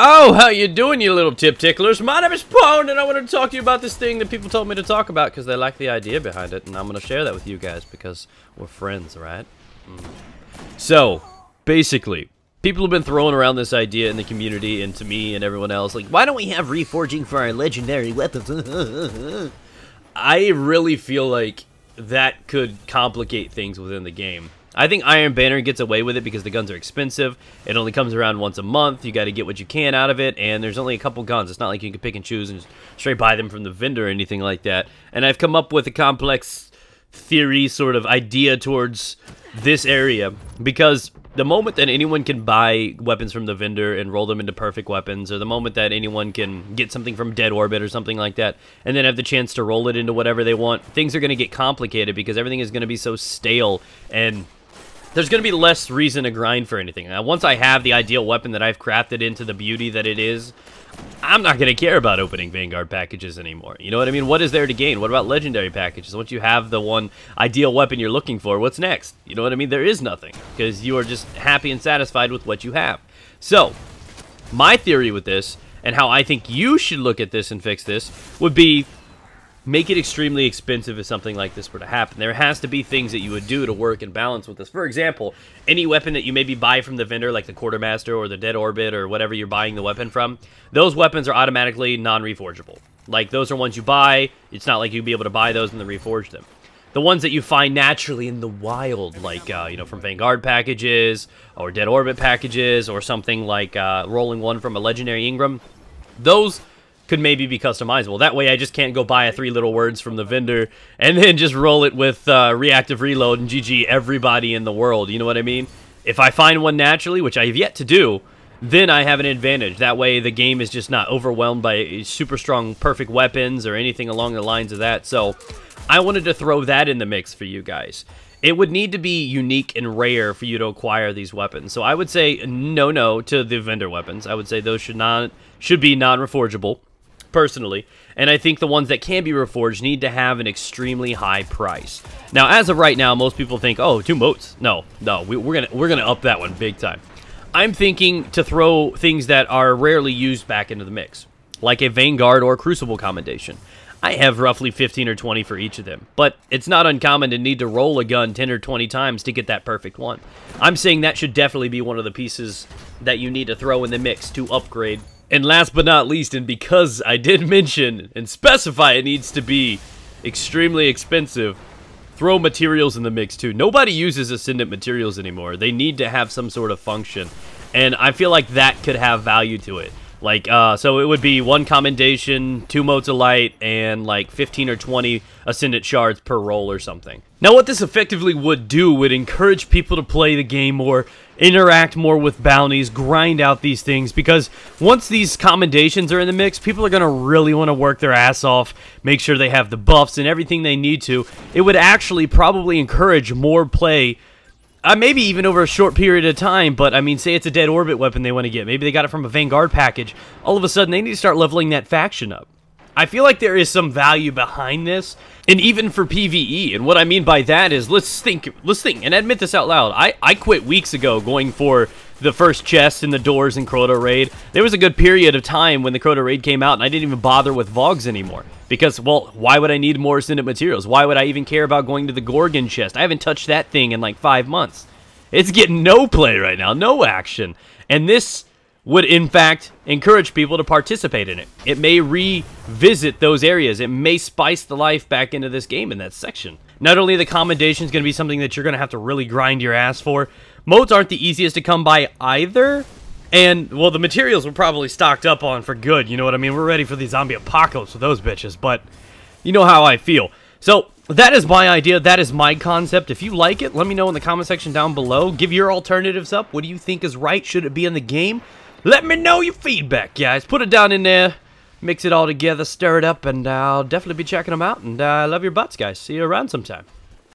Oh, how you doing, you little tip ticklers? My name is Pone, and I wanted to talk to you about this thing that people told me to talk about because they like the idea behind it, and I'm going to share that with you guys because we're friends, right? So, basically, people have been throwing around this idea in the community and to me and everyone else, like, why don't we have reforging for our legendary weapons? I really feel like that could complicate things within the game. I think Iron Banner gets away with it because the guns are expensive. It only comes around once a month. You got to get what you can out of it, and there's only a couple guns. It's not like you can pick and choose and just straight buy them from the vendor or anything like that. And I've come up with a complex theory sort of idea towards this area because the moment that anyone can buy weapons from the vendor and roll them into perfect weapons, or the moment that anyone can get something from Dead Orbit or something like that, and then have the chance to roll it into whatever they want, things are going to get complicated because everything is going to be so stale, and there's going to be less reason to grind for anything. Now, once I have the ideal weapon that I've crafted into the beauty that it is, I'm not going to care about opening Vanguard packages anymore. You know what I mean? What is there to gain? What about legendary packages? Once you have the one ideal weapon you're looking for, what's next? You know what I mean? There is nothing because you are just happy and satisfied with what you have. So, my theory with this, and how I think you should look at this and fix this, would be make it extremely expensive if something like this were to happen. There has to be things that you would do to work and balance with this. For example, any weapon that you maybe buy from the vendor, like the Quartermaster or the Dead Orbit or whatever you're buying the weapon from, those weapons are automatically non-reforgeable. Like, those are ones you buy. It's not like you'd be able to buy those and then reforge them. The ones that you find naturally in the wild, like, you know, from Vanguard packages or Dead Orbit packages or something like rolling one from a Legendary Ingram, those could maybe be customizable. That way I just can't go buy a 3 little words from the vendor and then just roll it with reactive reload and GG everybody in the world. You know what I mean? If I find one naturally, which I have yet to do, then I have an advantage. That way the game is just not overwhelmed by super strong perfect weapons or anything along the lines of that. So I wanted to throw that in the mix for you guys. It would need to be unique and rare for you to acquire these weapons. So I would say no to the vendor weapons. I would say those should be non-reforgeable, personally, and I think the ones that can be reforged need to have an extremely high price. Now, as of right now, most people think, oh, 2 motes. No, we're gonna up that one big time. I'm thinking to throw things that are rarely used back into the mix, like a Vanguard or Crucible commendation. I have roughly 15 or 20 for each of them, but it's not uncommon to need to roll a gun 10 or 20 times to get that perfect one. I'm saying that should definitely be one of the pieces that you need to throw in the mix to upgrade. And last but not least, and because I did mention and specify it needs to be extremely expensive, throw materials in the mix too. Nobody uses Ascendant materials anymore. They need to have some sort of function. And I feel like that could have value to it. Like, so it would be 1 commendation, 2 motes of light, and like 15 or 20 Ascendant shards per roll or something. Now, what this effectively would do would encourage people to play the game more, interact more with bounties, grind out these things, because once these commendations are in the mix, people are going to really want to work their ass off, make sure they have the buffs and everything they need to. It would actually probably encourage more play, maybe even over a short period of time, but I mean, say it's a Dead Orbit weapon they want to get. Maybe they got it from a Vanguard package. All of a sudden, they need to start leveling that faction up. I feel like there is some value behind this, and even for PvE, and what I mean by that is, let's think, and admit this out loud. I quit weeks ago going for the first chest in the doors in Crota Raid. There was a good period of time when the Crota Raid came out, and I didn't even bother with Vogs anymore. Because, well, why would I need more Ascendant materials? Why would I even care about going to the Gorgon chest? I haven't touched that thing in like 5 months. It's getting no play right now, no action. And this would, in fact, encourage people to participate in it. It may revisit those areas. It may spice the life back into this game in that section. Not only are the commendations going to be something that you're going to have to really grind your ass for, modes aren't the easiest to come by either. And, well, the materials we're probably stocked up on for good, you know what I mean? We're ready for the zombie apocalypse with those bitches, but you know how I feel. So, that is my idea, that is my concept. If you like it, let me know in the comment section down below. Give your alternatives up. What do you think is right? Should it be in the game? Let me know your feedback, guys. Put it down in there, mix it all together, stir it up, and I'll definitely be checking them out. And I love your butts, guys. See you around sometime.